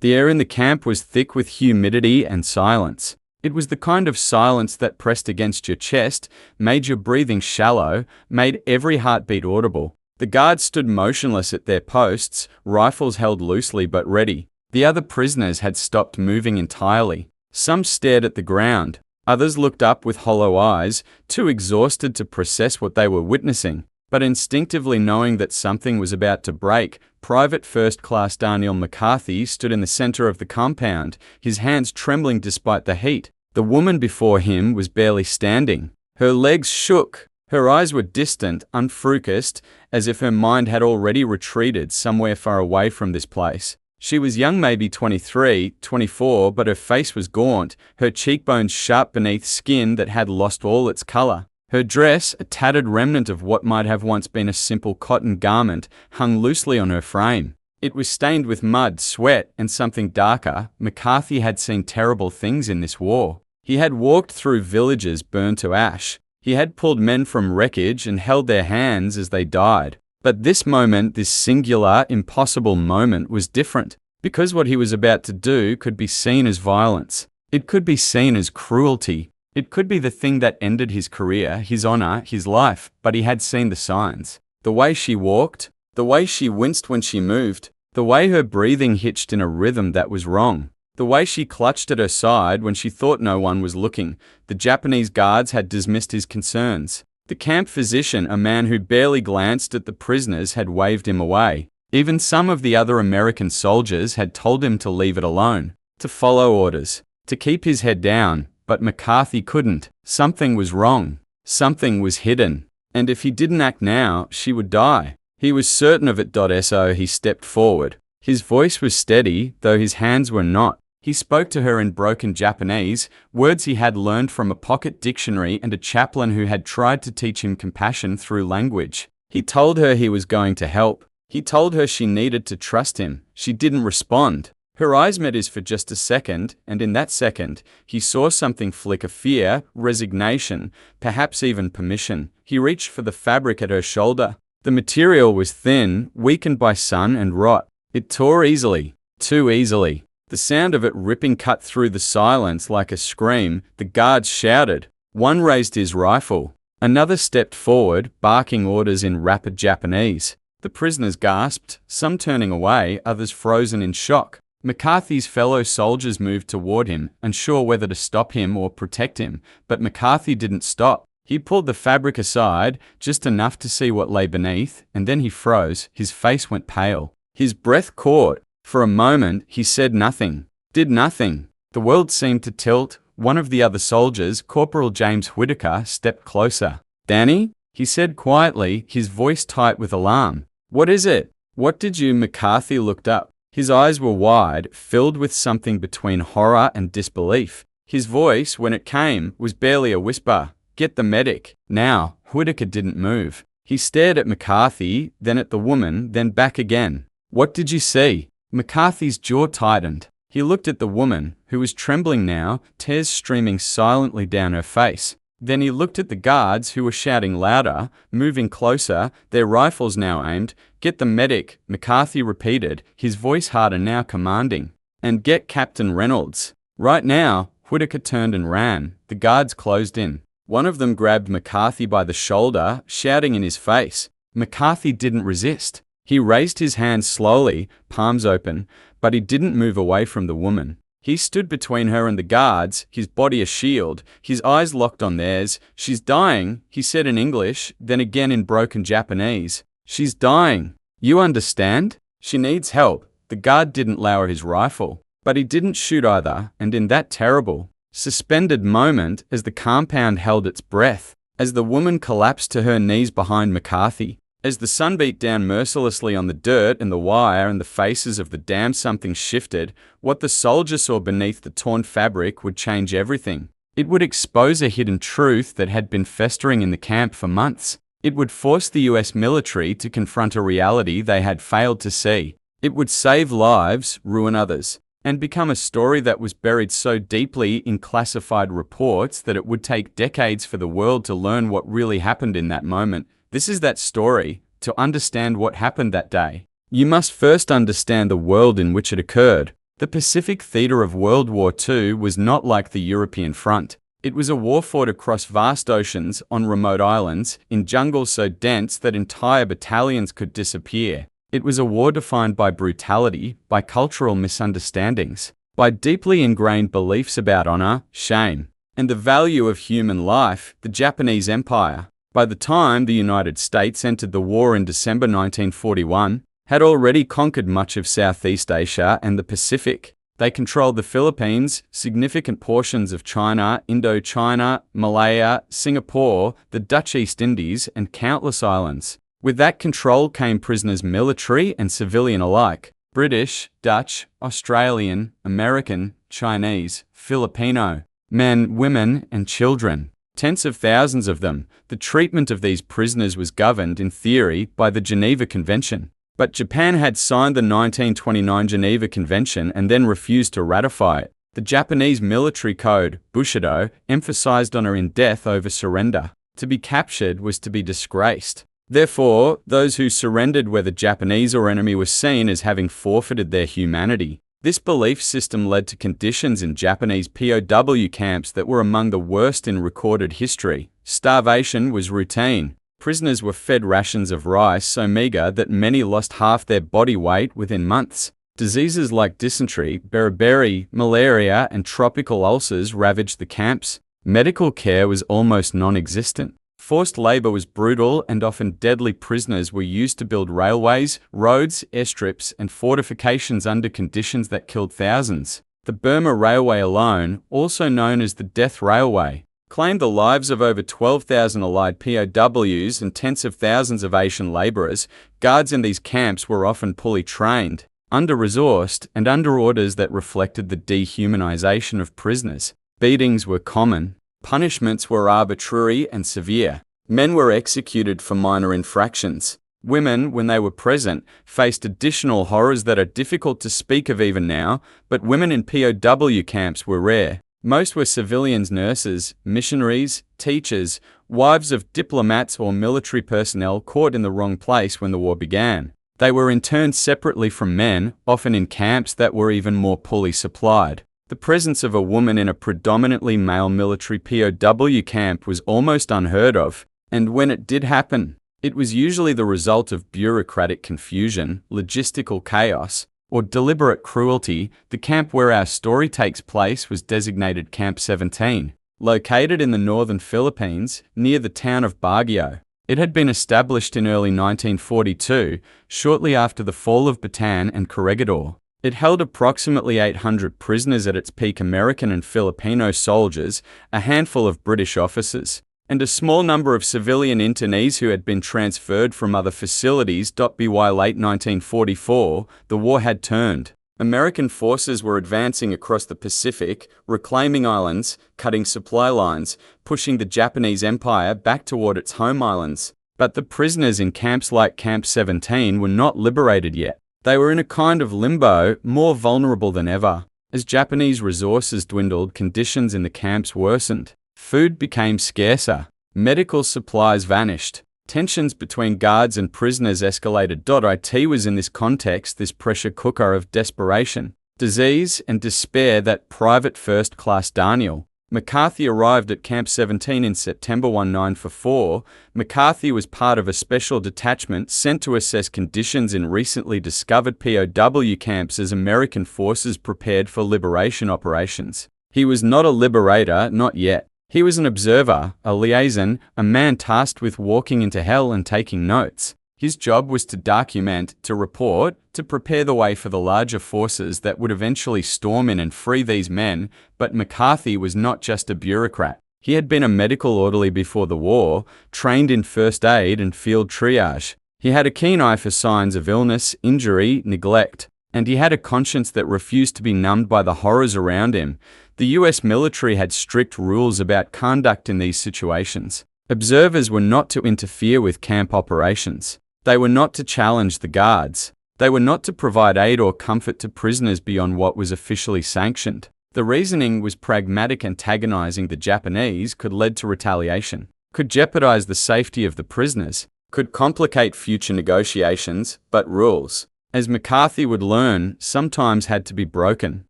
The air in the camp was thick with humidity and silence. It was the kind of silence that pressed against your chest, made your breathing shallow, made every heartbeat audible. The guards stood motionless at their posts, rifles held loosely but ready. The other prisoners had stopped moving entirely. Some stared at the ground. Others looked up with hollow eyes, too exhausted to process what they were witnessing. But instinctively knowing that something was about to break, Private First Class Daniel McCarthy stood in the center of the compound, his hands trembling despite the heat. The woman before him was barely standing. Her legs shook. Her eyes were distant, unfocused, as if her mind had already retreated somewhere far away from this place. She was young, maybe 23, 24, but her face was gaunt, her cheekbones sharp beneath skin that had lost all its color. Her dress, a tattered remnant of what might have once been a simple cotton garment, hung loosely on her frame. It was stained with mud, sweat, and something darker. McCarthy had seen terrible things in this war. He had walked through villages burned to ash. He had pulled men from wreckage and held their hands as they died. But this moment, this singular, impossible moment, was different, because what he was about to do could be seen as violence. It could be seen as cruelty. It could be the thing that ended his career, his honor, his life, but he had seen the signs. The way she walked, the way she winced when she moved, the way her breathing hitched in a rhythm that was wrong, the way she clutched at her side when she thought no one was looking. The Japanese guards had dismissed his concerns. The camp physician, a man who barely glanced at the prisoners, had waved him away. Even some of the other American soldiers had told him to leave it alone, to follow orders, to keep his head down. But McCarthy couldn't. Something was wrong. Something was hidden. And if he didn't act now, she would die. He was certain of it. So he stepped forward. His voice was steady, though his hands were not. He spoke to her in broken Japanese, words he had learned from a pocket dictionary and a chaplain who had tried to teach him compassion through language. He told her he was going to help. He told her she needed to trust him. She didn't respond. Her eyes met his for just a second, and in that second, he saw something flicker: fear, resignation, perhaps even permission. He reached for the fabric at her shoulder. The material was thin, weakened by sun and rot. It tore easily, too easily. The sound of it ripping cut through the silence like a scream. The guards shouted. One raised his rifle. Another stepped forward, barking orders in rapid Japanese. The prisoners gasped, some turning away, others frozen in shock. McCarthy's fellow soldiers moved toward him, unsure whether to stop him or protect him, but McCarthy didn't stop. He pulled the fabric aside, just enough to see what lay beneath, and then he froze. His face went pale. His breath caught. For a moment, he said nothing, did nothing. The world seemed to tilt. One of the other soldiers, Corporal James Whitaker, stepped closer. "Danny?" he said quietly, his voice tight with alarm. "What is it? What did you?" McCarthy looked up. His eyes were wide, filled with something between horror and disbelief. His voice, when it came, was barely a whisper. "Get the medic, now." Whitaker didn't move. He stared at McCarthy, then at the woman, then back again. "What did you see?" McCarthy's jaw tightened. He looked at the woman, who was trembling now, tears streaming silently down her face. Then he looked at the guards, who were shouting louder, moving closer, their rifles now aimed. "Get the medic," McCarthy repeated, his voice harder now, commanding. "And get Captain Reynolds. Right now." Whitaker turned and ran. The guards closed in. One of them grabbed McCarthy by the shoulder, shouting in his face. McCarthy didn't resist. He raised his hands slowly, palms open, but he didn't move away from the woman. He stood between her and the guards, his body a shield, his eyes locked on theirs. "She's dying," he said in English, then again in broken Japanese. "She's dying. You understand? She needs help." The guard didn't lower his rifle, but he didn't shoot either, and in that terrible, suspended moment, as the compound held its breath, as the woman collapsed to her knees behind McCarthy, as the sun beat down mercilessly on the dirt and the wire and the faces of the damned, something shifted. What the soldier saw beneath the torn fabric would change everything. It would expose a hidden truth that had been festering in the camp for months. It would force the US military to confront a reality they had failed to see. It would save lives, ruin others, and become a story that was buried so deeply in classified reports that it would take decades for the world to learn what really happened in that moment. This is that story. To understand what happened that day, you must first understand the world in which it occurred. The Pacific theater of World War II was not like the European front. It was a war fought across vast oceans, on remote islands, in jungles so dense that entire battalions could disappear. It was a war defined by brutality, by cultural misunderstandings, by deeply ingrained beliefs about honor, shame, and the value of human life. The Japanese Empire, by the time the United States entered the war in December 1941, had already conquered much of Southeast Asia and the Pacific. They controlled the Philippines, significant portions of China, Indochina, Malaya, Singapore, the Dutch East Indies, and countless islands. With that control came prisoners, military and civilian alike: British, Dutch, Australian, American, Chinese, Filipino, men, women, and children. Tens of thousands of them. The treatment of these prisoners was governed, in theory, by the Geneva Convention. But Japan had signed the 1929 Geneva Convention and then refused to ratify it. The Japanese military code, Bushido, emphasized honor in death over surrender. To be captured was to be disgraced. Therefore, those who surrendered, whether Japanese or enemy, were seen as having forfeited their humanity. This belief system led to conditions in Japanese POW camps that were among the worst in recorded history. Starvation was routine. Prisoners were fed rations of rice so meager that many lost half their body weight within months. Diseases like dysentery, beriberi, malaria, and tropical ulcers ravaged the camps. Medical care was almost non-existent. Forced labor was brutal, and often deadly. Prisoners were used to build railways, roads, airstrips, and fortifications under conditions that killed thousands. The Burma Railway alone, also known as the Death Railway, claimed the lives of over 12,000 Allied POWs and tens of thousands of Asian laborers. Guards in these camps were often poorly trained, under-resourced, and under orders that reflected the dehumanization of prisoners. Beatings were common. Punishments were arbitrary and severe. Men were executed for minor infractions. Women, when they were present, faced additional horrors that are difficult to speak of even now, but women in POW camps were rare. Most were civilians, nurses, missionaries, teachers, wives of diplomats, or military personnel caught in the wrong place when the war began. They were interned separately from men, often in camps that were even more poorly supplied. The presence of a woman in a predominantly male military POW camp was almost unheard of, and when it did happen, it was usually the result of bureaucratic confusion, logistical chaos, or deliberate cruelty. The camp where our story takes place was designated Camp 17, located in the northern Philippines, near the town of Baguio. It had been established in early 1942, shortly after the fall of Bataan and Corregidor. It held approximately 800 prisoners at its peak, American and Filipino soldiers, a handful of British officers, and a small number of civilian internees who had been transferred from other facilities. By late 1944, the war had turned. American forces were advancing across the Pacific, reclaiming islands, cutting supply lines, pushing the Japanese Empire back toward its home islands. But the prisoners in camps like Camp 17 were not liberated yet. They were in a kind of limbo, more vulnerable than ever. As Japanese resources dwindled, conditions in the camps worsened. Food became scarcer. Medical supplies vanished. Tensions between guards and prisoners escalated. It was in this context, this pressure cooker of desperation, disease, and despair, that Private First Class Daniel McCarthy arrived at Camp 17 in September 1944. McCarthy was part of a special detachment sent to assess conditions in recently discovered POW camps as American forces prepared for liberation operations. He was not a liberator, not yet. He was an observer, a liaison, a man tasked with walking into hell and taking notes. His job was to document, to report, to prepare the way for the larger forces that would eventually storm in and free these men. But McCarthy was not just a bureaucrat. He had been a medical orderly before the war, trained in first aid and field triage. He had a keen eye for signs of illness, injury, neglect, and he had a conscience that refused to be numbed by the horrors around him. The US military had strict rules about conduct in these situations. Observers were not to interfere with camp operations. They were not to challenge the guards. They were not to provide aid or comfort to prisoners beyond what was officially sanctioned. The reasoning was pragmatic. Antagonizing the Japanese could lead to retaliation, could jeopardize the safety of the prisoners, could complicate future negotiations, but rules, as McCarthy would learn, sometimes had to be broken.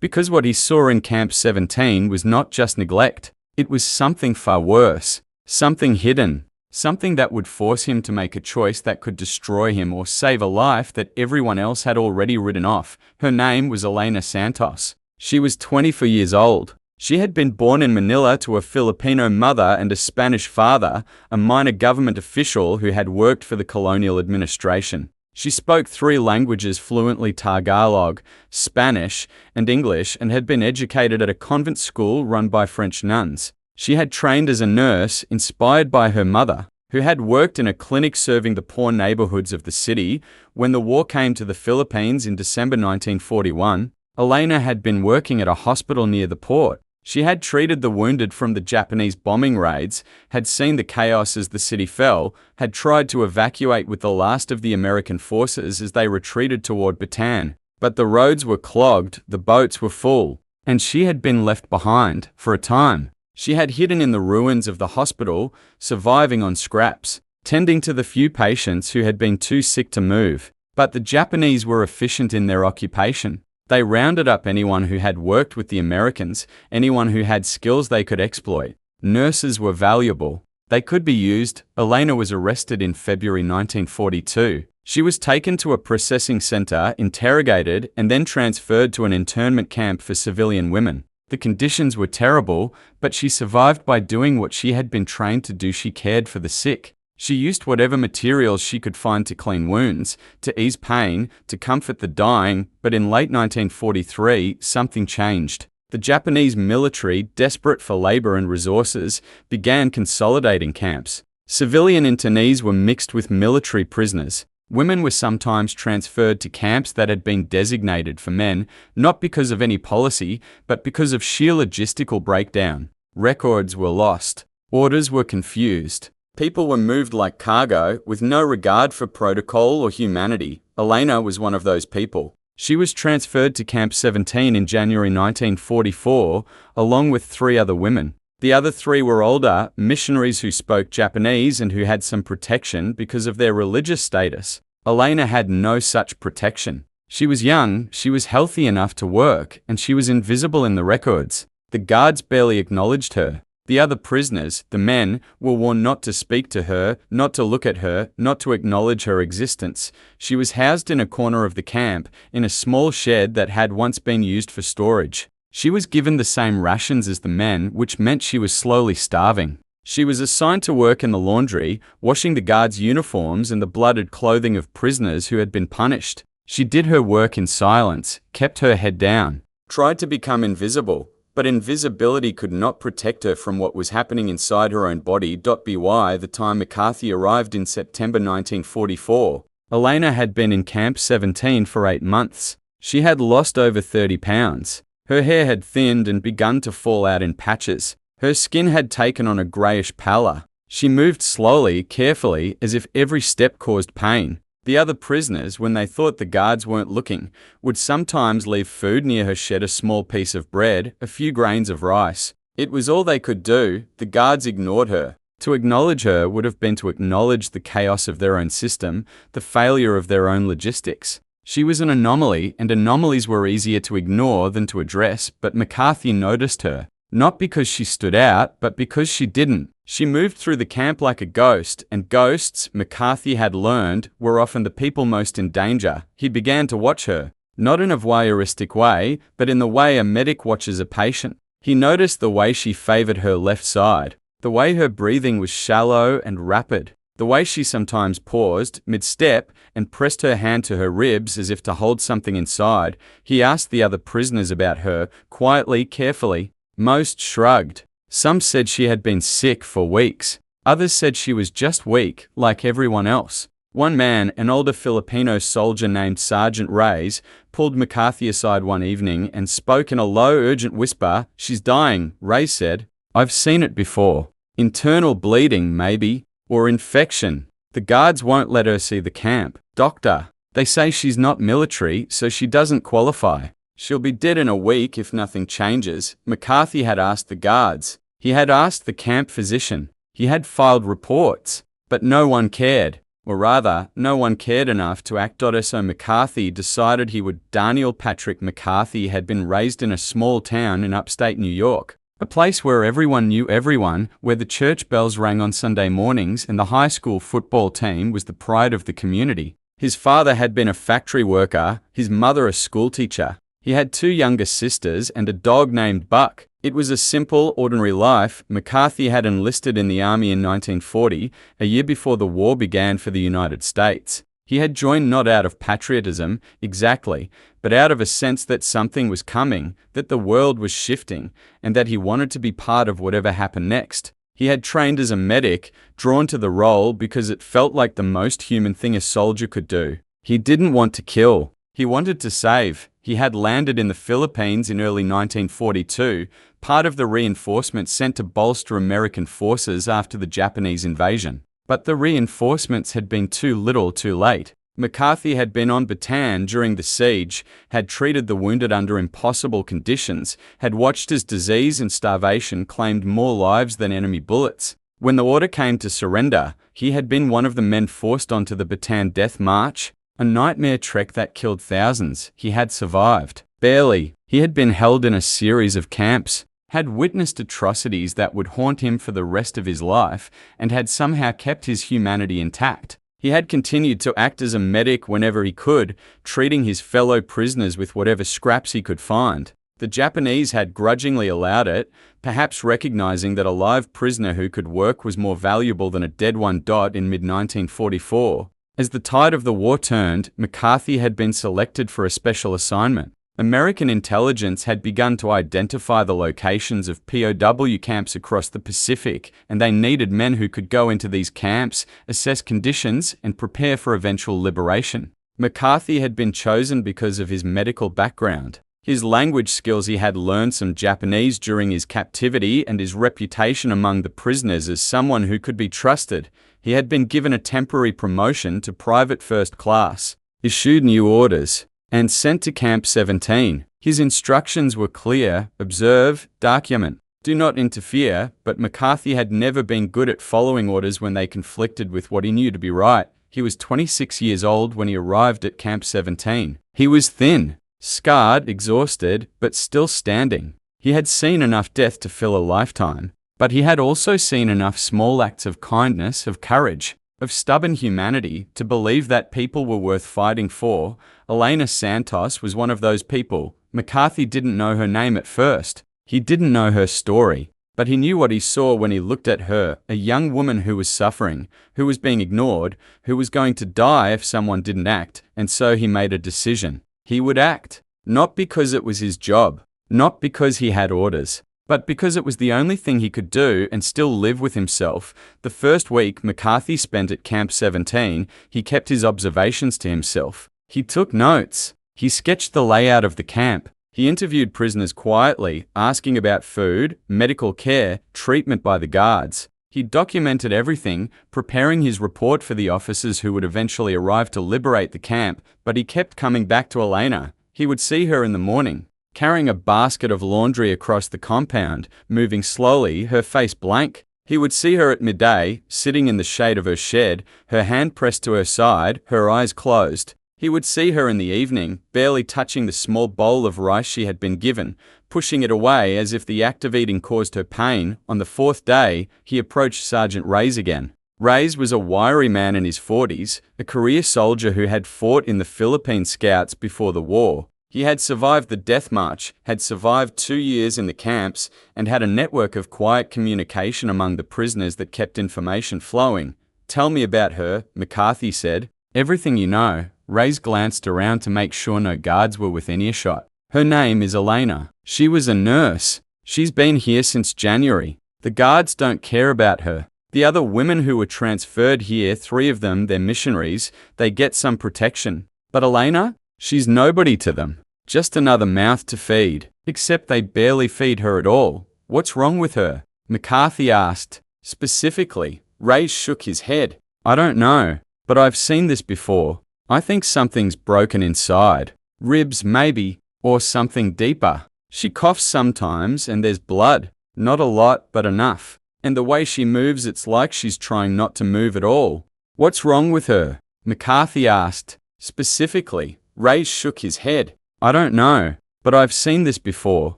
Because what he saw in Camp 17 was not just neglect, it was something far worse, something hidden, something that would force him to make a choice that could destroy him or save a life that everyone else had already written off. Her name was Elena Santos. She was 24 years old. She had been born in Manila to a Filipino mother and a Spanish father, a minor government official who had worked for the colonial administration. She spoke 3 languages fluently: Tagalog, Spanish, and English, and had been educated at a convent school run by French nuns. She had trained as a nurse, inspired by her mother, who had worked in a clinic serving the poor neighborhoods of the city. When the war came to the Philippines in December 1941, Elena had been working at a hospital near the port. She had treated the wounded from the Japanese bombing raids, had seen the chaos as the city fell, had tried to evacuate with the last of the American forces as they retreated toward Bataan. But the roads were clogged, the boats were full, and she had been left behind for a time. She had hidden in the ruins of the hospital, surviving on scraps, tending to the few patients who had been too sick to move. But the Japanese were efficient in their occupation. They rounded up anyone who had worked with the Americans, anyone who had skills they could exploit. Nurses were valuable. They could be used. Elena was arrested in February 1942. She was taken to a processing center, interrogated, and then transferred to an internment camp for civilian women. The conditions were terrible, but she survived by doing what she had been trained to do. She cared for the sick. She used whatever materials she could find to clean wounds, to ease pain, to comfort the dying. But in late 1943, something changed. The Japanese military, desperate for labor and resources, began consolidating camps. Civilian internees were mixed with military prisoners. Women were sometimes transferred to camps that had been designated for men, not because of any policy, but because of sheer logistical breakdown. Records were lost. Orders were confused. People were moved like cargo, with no regard for protocol or humanity. Elena was one of those people. She was transferred to Camp 17 in January 1944, along with 3 other women. The other 3 were older, missionaries who spoke Japanese and who had some protection because of their religious status. Elena had no such protection. She was young, she was healthy enough to work, and she was invisible in the records. The guards barely acknowledged her. The other prisoners, the men, were warned not to speak to her, not to look at her, not to acknowledge her existence. She was housed in a corner of the camp, in a small shed that had once been used for storage. She was given the same rations as the men, which meant she was slowly starving. She was assigned to work in the laundry, washing the guards' uniforms and the blooded clothing of prisoners who had been punished. She did her work in silence, kept her head down, tried to become invisible. But invisibility could not protect her from what was happening inside her own body. By the time McCarthy arrived in September 1944, Elena had been in Camp 17 for 8 months. She had lost over 30 pounds. Her hair had thinned and begun to fall out in patches. Her skin had taken on a greyish pallor. She moved slowly, carefully, as if every step caused pain. The other prisoners, when they thought the guards weren't looking, would sometimes leave food near her shed: a small piece of bread, a few grains of rice. It was all they could do. The guards ignored her. To acknowledge her would have been to acknowledge the chaos of their own system, the failure of their own logistics. She was an anomaly, and anomalies were easier to ignore than to address, but McCarthy noticed her. Not because she stood out, but because she didn't. She moved through the camp like a ghost, and ghosts, McCarthy had learned, were often the people most in danger. He began to watch her, not in a voyeuristic way, but in the way a medic watches a patient. He noticed the way she favored her left side, the way her breathing was shallow and rapid, the way she sometimes paused, mid-step, and pressed her hand to her ribs as if to hold something inside. He asked the other prisoners about her, quietly, carefully. Most shrugged. Some said she had been sick for weeks. Others said she was just weak, like everyone else. One man, an older Filipino soldier named Sergeant Reyes, pulled McCarthy aside one evening and spoke in a low, urgent whisper. "She's dying," Reyes said. "I've seen it before. Internal bleeding, maybe. Or infection. The guards won't let her see the camp. Doctor, they say she's not military, so she doesn't qualify. She'll be dead in a week if nothing changes." McCarthy had asked the guards. He had asked the camp physician. He had filed reports. But no one cared. Or rather, no one cared enough to act on it, so McCarthy decided he would. Daniel Patrick McCarthy had been raised in a small town in upstate New York, a place where everyone knew everyone, where the church bells rang on Sunday mornings and the high school football team was the pride of the community. His father had been a factory worker, his mother a schoolteacher. He had 2 younger sisters and a dog named Buck. It was a simple, ordinary life. McCarthy had enlisted in the Army in 1940, a year before the war began for the United States. He had joined not out of patriotism, exactly, but out of a sense that something was coming, that the world was shifting, and that he wanted to be part of whatever happened next. He had trained as a medic, drawn to the role because it felt like the most human thing a soldier could do. He didn't want to kill. He wanted to save. He had landed in the Philippines in early 1942, part of the reinforcements sent to bolster American forces after the Japanese invasion. But the reinforcements had been too little too late. McCarthy had been on Bataan during the siege, had treated the wounded under impossible conditions, had watched as disease and starvation claimed more lives than enemy bullets. When the order came to surrender, he had been one of the men forced onto the Bataan Death March, a nightmare trek that killed thousands. He had survived. Barely. He had been held in a series of camps, had witnessed atrocities that would haunt him for the rest of his life, and had somehow kept his humanity intact. He had continued to act as a medic whenever he could, treating his fellow prisoners with whatever scraps he could find. The Japanese had grudgingly allowed it, perhaps recognizing that a live prisoner who could work was more valuable than a dead one. In mid-1944. As the tide of the war turned, McCarthy had been selected for a special assignment. American intelligence had begun to identify the locations of POW camps across the Pacific, and they needed men who could go into these camps, assess conditions, and prepare for eventual liberation. McCarthy had been chosen because of his medical background, his language skills. He had learned some Japanese during his captivity, and his reputation among the prisoners as someone who could be trusted. He had been given a temporary promotion to private first class, issued new orders, and sent to Camp 17. His instructions were clear: observe, document, do not interfere, but McCarthy had never been good at following orders when they conflicted with what he knew to be right. He was 26 years old when he arrived at Camp 17. He was thin, scarred, exhausted, but still standing. He had seen enough death to fill a lifetime, but he had also seen enough small acts of kindness, of courage, of stubborn humanity to believe that people were worth fighting for. Elena Santos was one of those people. McCarthy didn't know her name at first. He didn't know her story, but he knew what he saw when he looked at her, a young woman who was suffering, who was being ignored, who was going to die if someone didn't act, and so he made a decision. He would act, not because it was his job, not because he had orders, but because it was the only thing he could do and still live with himself. The first week McCarthy spent at Camp 17, he kept his observations to himself. He took notes. He sketched the layout of the camp. He interviewed prisoners quietly, asking about food, medical care, treatment by the guards. He documented everything, preparing his report for the officers who would eventually arrive to liberate the camp, but he kept coming back to Elena. He would see her in the morning, carrying a basket of laundry across the compound, moving slowly, her face blank. He would see her at midday, sitting in the shade of her shed, her hand pressed to her side, her eyes closed. He would see her in the evening, barely touching the small bowl of rice she had been given, pushing it away as if the act of eating caused her pain. On the 4th day, he approached Sergeant Reyes again. Reyes was a wiry man in his 40s, a career soldier who had fought in the Philippine Scouts before the war. He had survived the Death March, had survived 2 years in the camps, and had a network of quiet communication among the prisoners that kept information flowing. "Tell me about her," McCarthy said. "Everything you know." Reyes glanced around to make sure no guards were within earshot. "Her name is Elena. She was a nurse. She's been here since January. The guards don't care about her. The other women who were transferred here, 3 of them, they're missionaries, they get some protection. But Elena? She's nobody to them. Just another mouth to feed. Except they barely feed her at all. What's wrong with her?" McCarthy asked. Specifically, Reyes shook his head. "I don't know, but I've seen this before. I think something's broken inside. Ribs, maybe, or something deeper. She coughs sometimes and there's blood. Not a lot, but enough. And the way she moves, it's like she's trying not to move at all. What's wrong with her? McCarthy asked. Specifically, Ray shook his head. I don't know, but I've seen this before.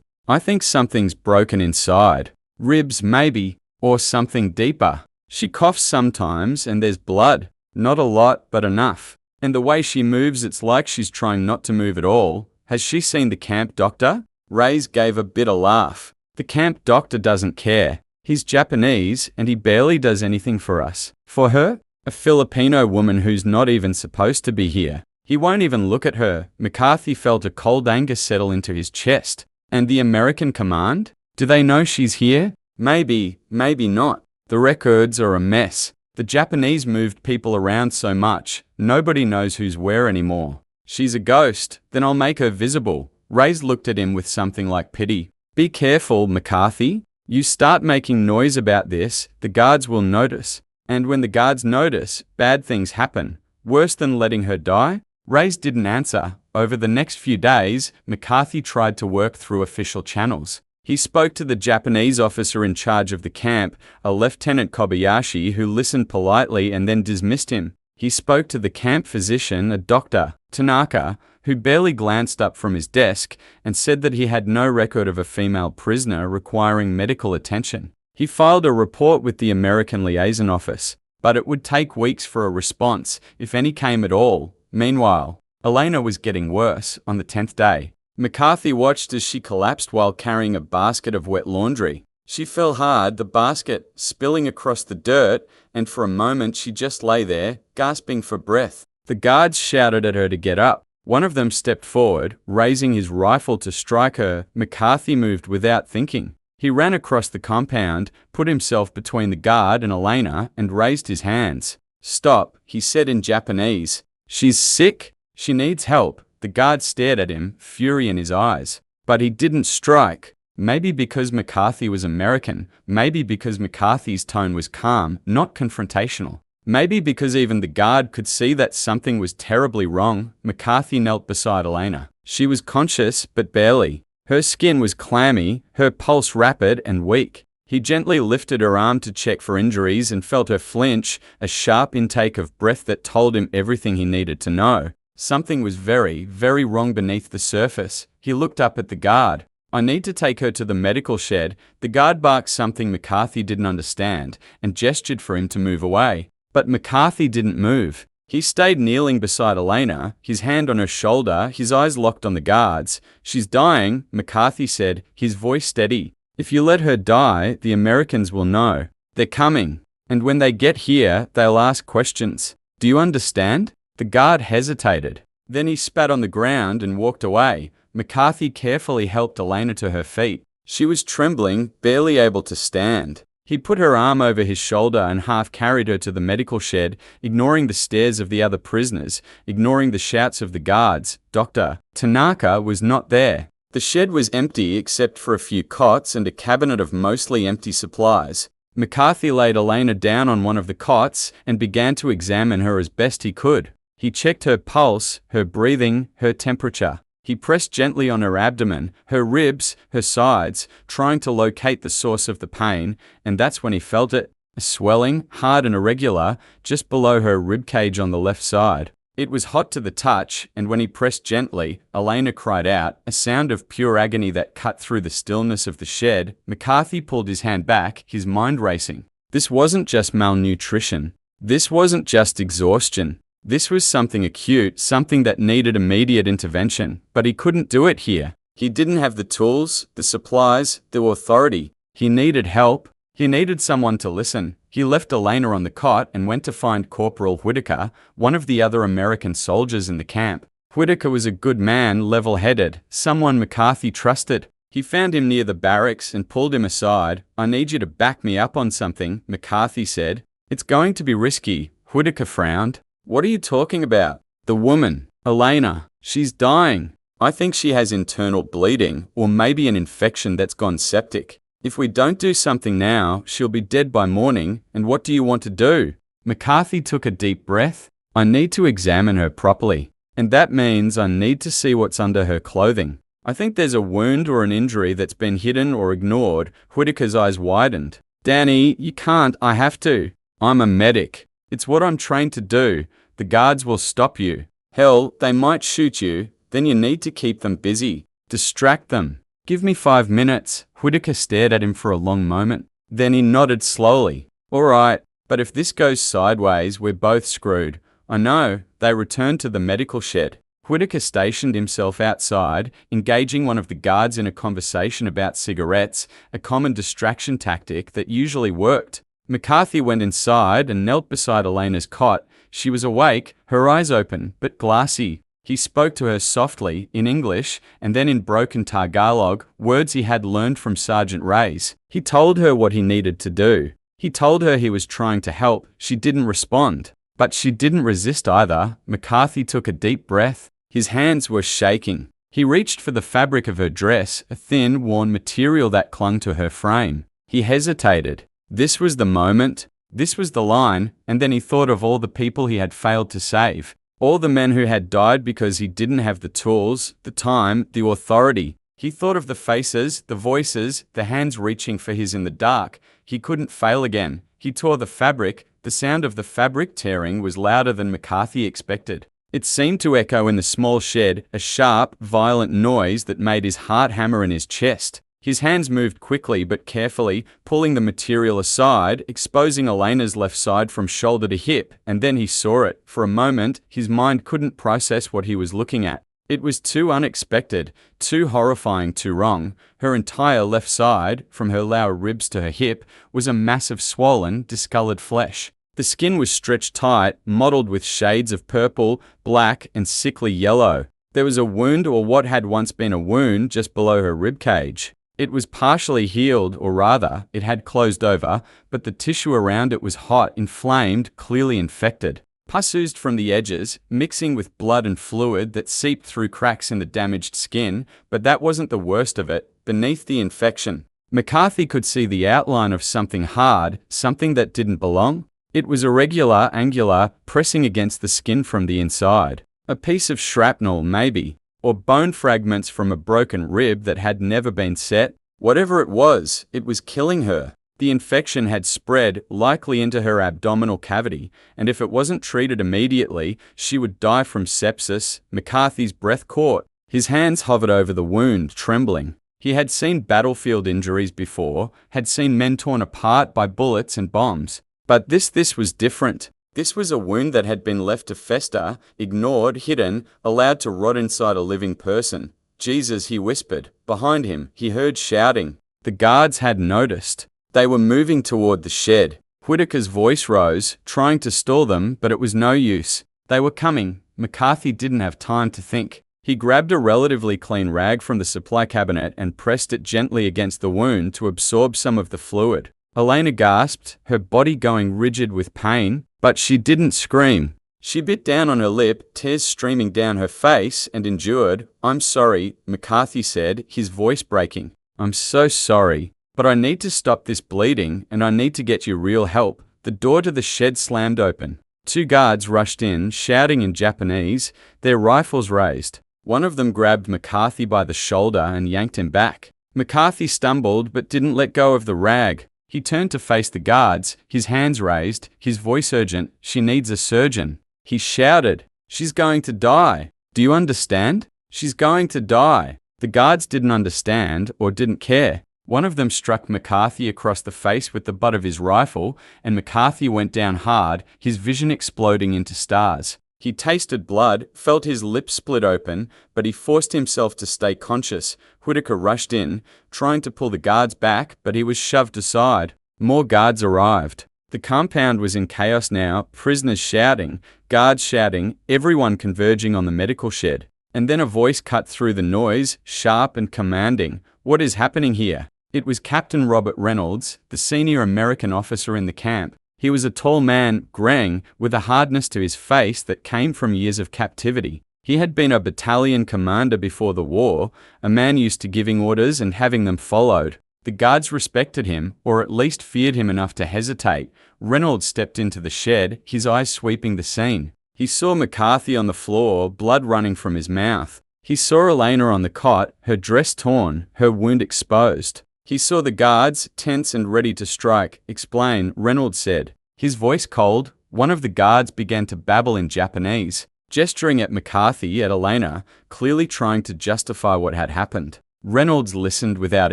I think something's broken inside. Ribs, maybe, or something deeper. She coughs sometimes and there's blood. Not a lot, but enough. And the way she moves, it's like she's trying not to move at all. Has she seen the camp doctor? Ray's gave a bitter laugh. The camp doctor doesn't care. He's Japanese and he barely does anything for us. For her? A Filipino woman who's not even supposed to be here. He won't even look at her. McCarthy felt a cold anger settle into his chest. And the American command? Do they know she's here? Maybe, maybe not. The records are a mess. The Japanese moved people around so much, nobody knows who's where anymore. She's a ghost, then I'll make her visible. Ray's looked at him with something like pity. Be careful, McCarthy. You start making noise about this, the guards will notice. And when the guards notice, bad things happen. Worse than letting her die? Ray's didn't answer. Over the next few days, McCarthy tried to work through official channels. He spoke to the Japanese officer in charge of the camp, a Lieutenant Kobayashi, who listened politely and then dismissed him. He spoke to the camp physician, a Dr. Tanaka, who barely glanced up from his desk and said that he had no record of a female prisoner requiring medical attention. He filed a report with the American Liaison Office, but it would take weeks for a response, if any came at all. Meanwhile, Elena was getting worse. On the 10th day, McCarthy watched as she collapsed while carrying a basket of wet laundry. She fell hard, the basket spilling across the dirt, and for a moment she just lay there, gasping for breath. The guards shouted at her to get up. One of them stepped forward, raising his rifle to strike her. McCarthy moved without thinking. He ran across the compound, put himself between the guard and Elena, and raised his hands. Stop, he said in Japanese. She's sick. She needs help. The guard stared at him, fury in his eyes. But he didn't strike. Maybe because McCarthy was American. Maybe because McCarthy's tone was calm, not confrontational. Maybe because even the guard could see that something was terribly wrong. McCarthy knelt beside Elena. She was conscious, but barely. Her skin was clammy, her pulse rapid and weak. He gently lifted her arm to check for injuries and felt her flinch, a sharp intake of breath that told him everything he needed to know. Something was very, very wrong beneath the surface. He looked up at the guard. I need to take her to the medical shed. The guard barked something McCarthy didn't understand and gestured for him to move away. But McCarthy didn't move. He stayed kneeling beside Elena, his hand on her shoulder, his eyes locked on the guards. She's dying, McCarthy said, his voice steady. If you let her die, the Americans will know. They're coming. And when they get here, they'll ask questions. Do you understand? The guard hesitated. Then he spat on the ground and walked away. McCarthy carefully helped Elena to her feet. She was trembling, barely able to stand. He put her arm over his shoulder and half carried her to the medical shed, ignoring the stares of the other prisoners, ignoring the shouts of the guards. Dr. Tanaka was not there. The shed was empty except for a few cots and a cabinet of mostly empty supplies. McCarthy laid Elena down on one of the cots and began to examine her as best he could. He checked her pulse, her breathing, her temperature. He pressed gently on her abdomen, her ribs, her sides, trying to locate the source of the pain, and that's when he felt it, a swelling, hard and irregular, just below her ribcage on the left side. It was hot to the touch, and when he pressed gently, Elena cried out, a sound of pure agony that cut through the stillness of the shed. McCarthy pulled his hand back, his mind racing. This wasn't just malnutrition. This wasn't just exhaustion. This was something acute, something that needed immediate intervention, but he couldn't do it here. He didn't have the tools, the supplies, the authority. He needed help. He needed someone to listen. He left Elena on the cot and went to find Corporal Whitaker, one of the other American soldiers in the camp. Whitaker was a good man, level-headed, someone McCarthy trusted. He found him near the barracks and pulled him aside. I need you to back me up on something, McCarthy said. It's going to be risky. Whitaker frowned. What are you talking about? The woman, Elena. She's dying. I think she has internal bleeding, or maybe an infection that's gone septic. If we don't do something now, she'll be dead by morning, and what do you want to do? McCarthy took a deep breath. I need to examine her properly, and that means I need to see what's under her clothing. I think there's a wound or an injury that's been hidden or ignored. Whitaker's eyes widened. Danny, you can't, I have to. I'm a medic. It's what I'm trained to do. The guards will stop you. Hell, they might shoot you. Then you need to keep them busy. Distract them. Give me 5 minutes. Whitaker stared at him for a long moment. Then he nodded slowly. All right, but if this goes sideways, we're both screwed. I know. They returned to the medical shed. Whitaker stationed himself outside, engaging one of the guards in a conversation about cigarettes, a common distraction tactic that usually worked. McCarthy went inside and knelt beside Elena's cot. She was awake, her eyes open, but glassy. He spoke to her softly, in English, and then in broken Tagalog, words he had learned from Sergeant Reyes. He told her what he needed to do. He told her he was trying to help. She didn't respond. But she didn't resist either. McCarthy took a deep breath. His hands were shaking. He reached for the fabric of her dress, a thin, worn material that clung to her frame. He hesitated. This was the moment. This was the line, and then he thought of all the people he had failed to save. All the men who had died because he didn't have the tools, the time, the authority. He thought of the faces, the voices, the hands reaching for his in the dark. He couldn't fail again. He tore the fabric. The sound of the fabric tearing was louder than McCarthy expected. It seemed to echo in the small shed, a sharp, violent noise that made his heart hammer in his chest. His hands moved quickly but carefully, pulling the material aside, exposing Elena's left side from shoulder to hip, and then he saw it. For a moment, his mind couldn't process what he was looking at. It was too unexpected, too horrifying, too wrong. Her entire left side, from her lower ribs to her hip, was a mass of swollen, discolored flesh. The skin was stretched tight, mottled with shades of purple, black, and sickly yellow. There was a wound, or what had once been a wound, just below her ribcage. It was partially healed, or rather, it had closed over, but the tissue around it was hot, inflamed, clearly infected. Pus oozed from the edges, mixing with blood and fluid that seeped through cracks in the damaged skin, but that wasn't the worst of it. Beneath the infection, McCarthy could see the outline of something hard, something that didn't belong. It was irregular, angular, pressing against the skin from the inside. A piece of shrapnel, maybe, or bone fragments from a broken rib that had never been set. Whatever it was killing her. The infection had spread, likely into her abdominal cavity, and if it wasn't treated immediately, she would die from sepsis. McCarthy's breath caught. His hands hovered over the wound, trembling. He had seen battlefield injuries before, had seen men torn apart by bullets and bombs. But this was different. This was a wound that had been left to fester, ignored, hidden, allowed to rot inside a living person. Jesus, he whispered. Behind him, he heard shouting. The guards had noticed. They were moving toward the shed. Whitaker's voice rose, trying to stall them, but it was no use. They were coming. McCarthy didn't have time to think. He grabbed a relatively clean rag from the supply cabinet and pressed it gently against the wound to absorb some of the fluid. Elena gasped, her body going rigid with pain, but she didn't scream. She bit down on her lip, tears streaming down her face, and endured. I'm sorry, McCarthy said, his voice breaking. I'm so sorry, but I need to stop this bleeding, and I need to get you real help. The door to the shed slammed open. 2 guards rushed in, shouting in Japanese, their rifles raised. One of them grabbed McCarthy by the shoulder and yanked him back. McCarthy stumbled but didn't let go of the rag. He turned to face the guards, his hands raised, his voice urgent. She needs a surgeon. He shouted, she's going to die. Do you understand? She's going to die. The guards didn't understand or didn't care. One of them struck McCarthy across the face with the butt of his rifle, and McCarthy went down hard, his vision exploding into stars. He tasted blood, felt his lips split open, but he forced himself to stay conscious. Whitaker rushed in, trying to pull the guards back, but he was shoved aside. More guards arrived. The compound was in chaos now, prisoners shouting, guards shouting, everyone converging on the medical shed. And then a voice cut through the noise, sharp and commanding. What is happening here? It was Captain Robert Reynolds, the senior American officer in the camp. He was a tall man, graying, with a hardness to his face that came from years of captivity. He had been a battalion commander before the war, a man used to giving orders and having them followed. The guards respected him, or at least feared him enough to hesitate. Reynolds stepped into the shed, his eyes sweeping the scene. He saw McCarthy on the floor, blood running from his mouth. He saw Elena on the cot, her dress torn, her wound exposed. He saw the guards, tense and ready to strike. Explain, Reynolds said, his voice cold. One of the guards began to babble in Japanese, gesturing at McCarthy at Elena, clearly trying to justify what had happened. Reynolds listened without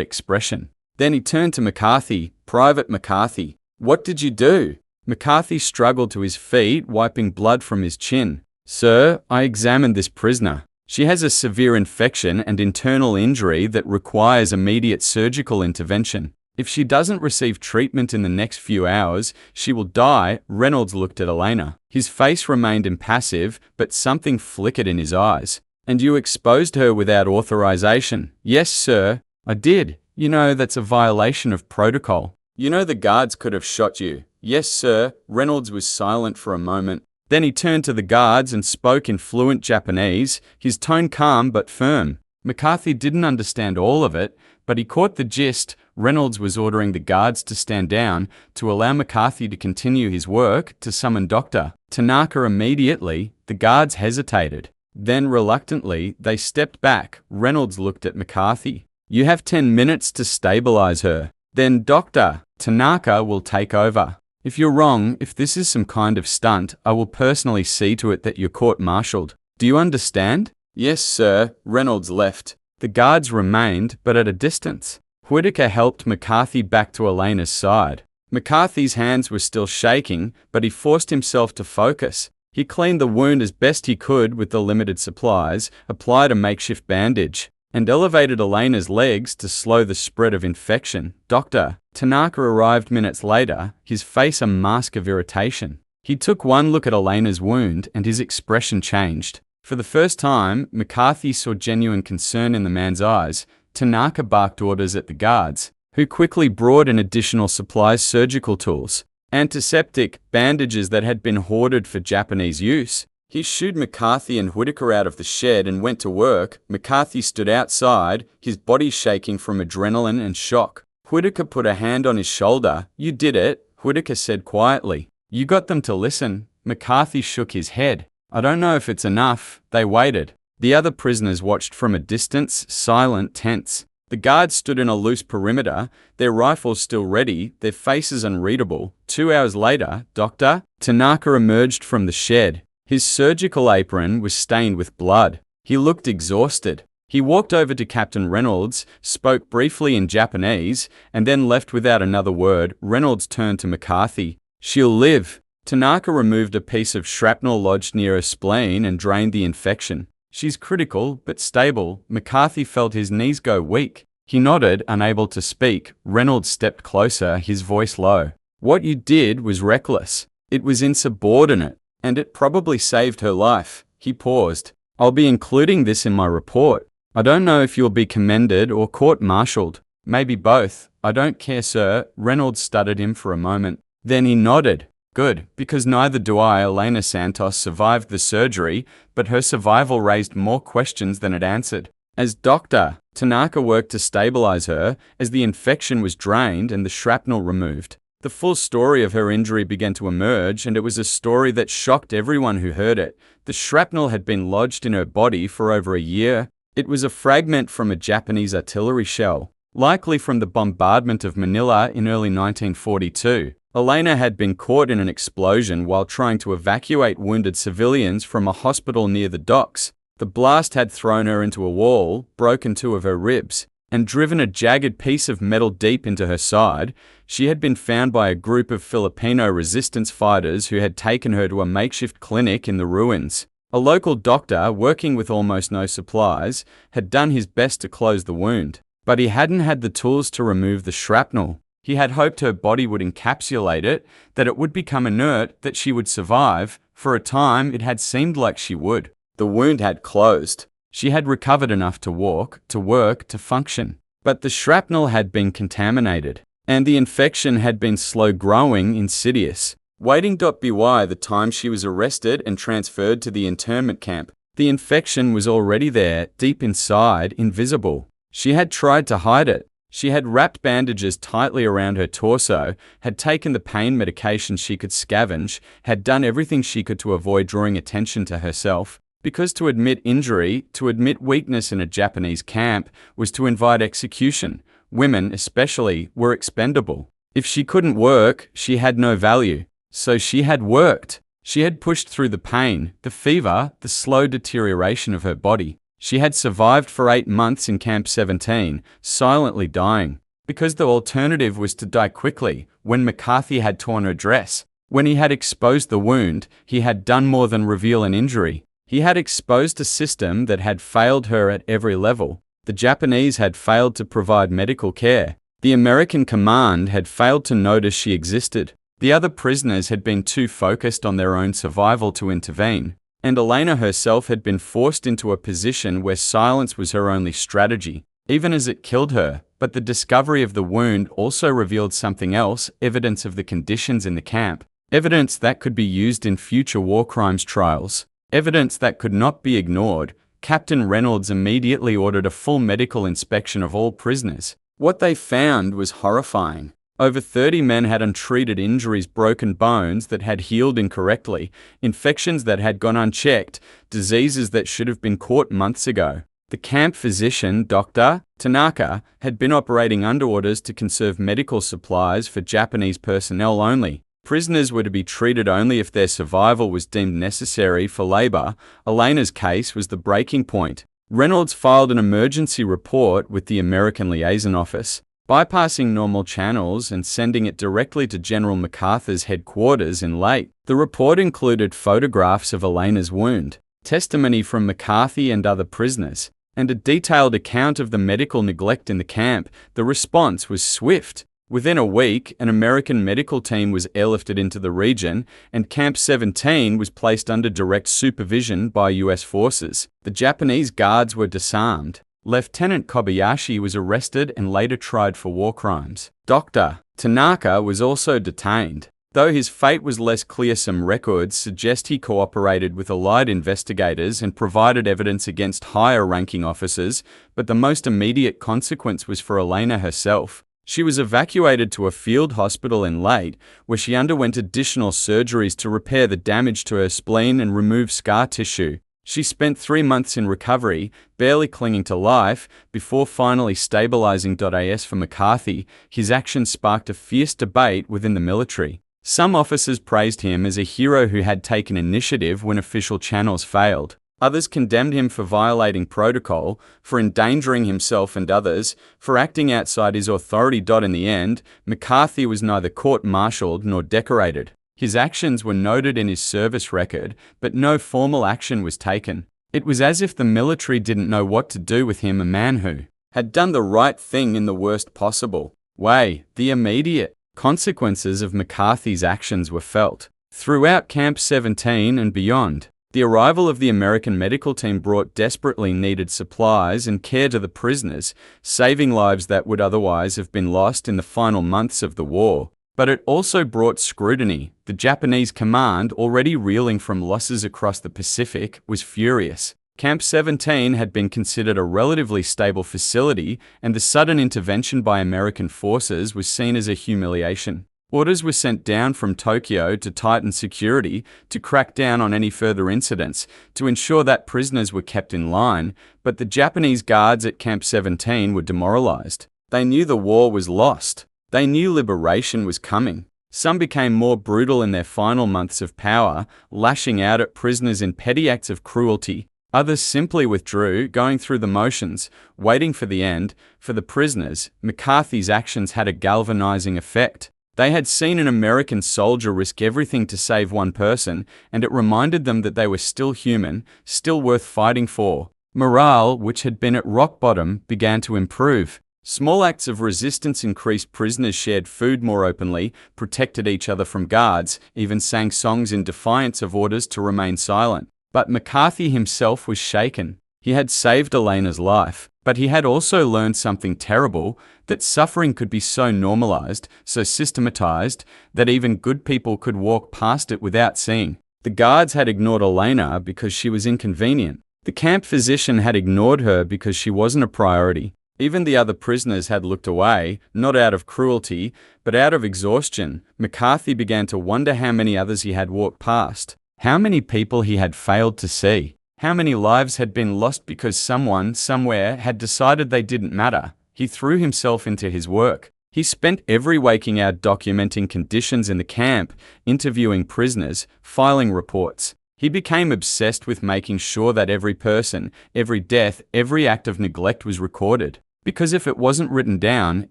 expression. Then he turned to McCarthy. "Private McCarthy, what did you do?" McCarthy struggled to his feet, wiping blood from his chin. "Sir, I examined this prisoner. She has a severe infection and internal injury that requires immediate surgical intervention. If she doesn't receive treatment in the next few hours, she will die." Reynolds looked at Elena. His face remained impassive, but something flickered in his eyes. "And you exposed her without authorization?" "Yes, sir, I did. You know, that's a violation of protocol. You know the guards could have shot you." "Yes, sir." Reynolds was silent for a moment. Then he turned to the guards and spoke in fluent Japanese, his tone calm but firm. McCarthy didn't understand all of it, but he caught the gist. Reynolds was ordering the guards to stand down, to allow McCarthy to continue his work, to summon Dr. Tanaka immediately. The guards hesitated. Then, reluctantly, they stepped back. Reynolds looked at McCarthy. "You have 10 minutes to stabilize her. Then Dr. Tanaka will take over. If you're wrong, if this is some kind of stunt, I will personally see to it that you're court-martialed. Do you understand?" "Yes, sir." Reynolds left. The guards remained, but at a distance. Whitaker helped McCarthy back to Elena's side. McCarthy's hands were still shaking, but he forced himself to focus. He cleaned the wound as best he could with the limited supplies, applied a makeshift bandage, and elevated Elena's legs to slow the spread of infection. Dr. Tanaka arrived minutes later, his face a mask of irritation. He took one look at Elena's wound, and his expression changed. For the first time, McCarthy saw genuine concern in the man's eyes. Tanaka barked orders at the guards, who quickly brought in additional supplies: surgical tools, antiseptic, bandages that had been hoarded for Japanese use. He shooed McCarthy and Whitaker out of the shed and went to work. McCarthy stood outside, his body shaking from adrenaline and shock. Whitaker put a hand on his shoulder. "You did it," Whitaker said quietly. "You got them to listen." McCarthy shook his head. "I don't know if it's enough." They waited. The other prisoners watched from a distance, silent, tense. The guards stood in a loose perimeter, their rifles still ready, their faces unreadable. 2 hours later, Dr. Tanaka emerged from the shed. His surgical apron was stained with blood. He looked exhausted. He walked over to Captain Reynolds, spoke briefly in Japanese, and then left without another word. Reynolds turned to McCarthy. "She'll live." Tanaka removed a piece of shrapnel lodged near her spleen and drained the infection. "She's critical, but stable." McCarthy felt his knees go weak. He nodded, unable to speak. Reynolds stepped closer, his voice low. "What you did was reckless. It was insubordinate, and it probably saved her life." He paused. "I'll be including this in my report. I don't know if you'll be commended or court-martialed. Maybe both. I don't care, sir." Reynolds studied him for a moment. Then he nodded. "Good, because neither do I." Elena Santos survived the surgery, but her survival raised more questions than it answered. As Dr. Tanaka worked to stabilize her, as the infection was drained and the shrapnel removed, the full story of her injury began to emerge, and it was a story that shocked everyone who heard it. The shrapnel had been lodged in her body for over a year. It was a fragment from a Japanese artillery shell, likely from the bombardment of Manila in early 1942. Elena had been caught in an explosion while trying to evacuate wounded civilians from a hospital near the docks. The blast had thrown her into a wall, broken 2 of her ribs, and driven a jagged piece of metal deep into her side. She had been found by a group of Filipino resistance fighters who had taken her to a makeshift clinic in the ruins. A local doctor, working with almost no supplies, had done his best to close the wound, but he hadn't had the tools to remove the shrapnel. He had hoped her body would encapsulate it, that it would become inert, that she would survive. For a time, it had seemed like she would. The wound had closed. She had recovered enough to walk, to work, to function. But the shrapnel had been contaminated, and the infection had been slow-growing, insidious. Waiting. By the time she was arrested and transferred to the internment camp, the infection was already there, deep inside, invisible. She had tried to hide it. She had wrapped bandages tightly around her torso, had taken the pain medication she could scavenge, had done everything she could to avoid drawing attention to herself, because to admit injury, to admit weakness in a Japanese camp, was to invite execution. Women, especially, were expendable. If she couldn't work, she had no value. So she had worked. She had pushed through the pain, the fever, the slow deterioration of her body. She had survived for 8 months in Camp 17, silently dying. Because the alternative was to die quickly, when McCarthy had torn her dress. When he had exposed the wound, he had done more than reveal an injury. He had exposed a system that had failed her at every level. The Japanese had failed to provide medical care. The American command had failed to notice she existed. The other prisoners had been too focused on their own survival to intervene. And Elena herself had been forced into a position where silence was her only strategy, even as it killed her. But the discovery of the wound also revealed something else, evidence of the conditions in the camp, evidence that could be used in future war crimes trials, evidence that could not be ignored. Captain Reynolds immediately ordered a full medical inspection of all prisoners. What they found was horrifying. Over 30 men had untreated injuries, broken bones that had healed incorrectly, infections that had gone unchecked, diseases that should have been caught months ago. The camp physician, Dr. Tanaka, had been operating under orders to conserve medical supplies for Japanese personnel only. Prisoners were to be treated only if their survival was deemed necessary for labor. Elena's case was the breaking point. Reynolds filed an emergency report with the American Liaison Office, bypassing normal channels and sending it directly to General MacArthur's headquarters in Leyte. The report included photographs of Elena's wound, testimony from McCarthy and other prisoners, and a detailed account of the medical neglect in the camp. The response was swift. Within a week, an American medical team was airlifted into the region, and Camp 17 was placed under direct supervision by U.S. forces. The Japanese guards were disarmed. Lieutenant Kobayashi was arrested and later tried for war crimes. Dr. Tanaka was also detained. Though his fate was less clear, some records suggest he cooperated with Allied investigators and provided evidence against higher-ranking officers, but the most immediate consequence was for Elena herself. She was evacuated to a field hospital in Leyte, where she underwent additional surgeries to repair the damage to her spleen and remove scar tissue. She spent 3 months in recovery, barely clinging to life, before finally stabilizing. As for McCarthy, his actions sparked a fierce debate within the military. Some officers praised him as a hero who had taken initiative when official channels failed. Others condemned him for violating protocol, for endangering himself and others, for acting outside his authority. In the end, McCarthy was neither court-martialed nor decorated. His actions were noted in his service record, but no formal action was taken. It was as if the military didn't know what to do with him, a man who had done the right thing in the worst possible way. The immediate consequences of McCarthy's actions were felt throughout Camp 17 and beyond. The arrival of the American medical team brought desperately needed supplies and care to the prisoners, saving lives that would otherwise have been lost in the final months of the war. But it also brought scrutiny. The Japanese command, already reeling from losses across the Pacific, was furious. Camp 17 had been considered a relatively stable facility, and the sudden intervention by American forces was seen as a humiliation. Orders were sent down from Tokyo to tighten security, to crack down on any further incidents, to ensure that prisoners were kept in line, but the Japanese guards at Camp 17 were demoralized. They knew the war was lost. They knew liberation was coming. Some became more brutal in their final months of power, lashing out at prisoners in petty acts of cruelty. Others simply withdrew, going through the motions, waiting for the end. For the prisoners, McCarthy's actions had a galvanizing effect. They had seen an American soldier risk everything to save one person, and it reminded them that they were still human, still worth fighting for. Morale, which had been at rock bottom, began to improve. Small acts of resistance increased. Prisoners shared food more openly, protected each other from guards, even sang songs in defiance of orders to remain silent. But McCarthy himself was shaken. He had saved Elena's life, but he had also learned something terrible, that suffering could be so normalized, so systematized, that even good people could walk past it without seeing. The guards had ignored Elena because she was inconvenient. The camp physician had ignored her because she wasn't a priority. Even the other prisoners had looked away, not out of cruelty, but out of exhaustion. McCarthy began to wonder how many others he had walked past, how many people he had failed to see, how many lives had been lost because someone, somewhere, had decided they didn't matter. He threw himself into his work. He spent every waking hour documenting conditions in the camp, interviewing prisoners, filing reports. He became obsessed with making sure that every person, every death, every act of neglect was recorded. Because if it wasn't written down,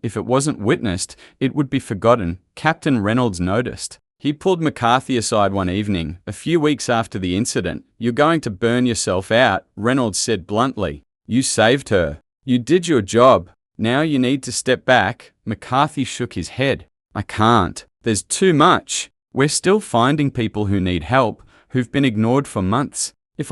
if it wasn't witnessed, it would be forgotten. Captain Reynolds noticed. He pulled McCarthy aside one evening, a few weeks after the incident. "You're going to burn yourself out," Reynolds said bluntly. "You saved her. You did your job. Now you need to step back." McCarthy shook his head. "I can't. There's too much. We're still finding people who need help, who've been ignored for months. If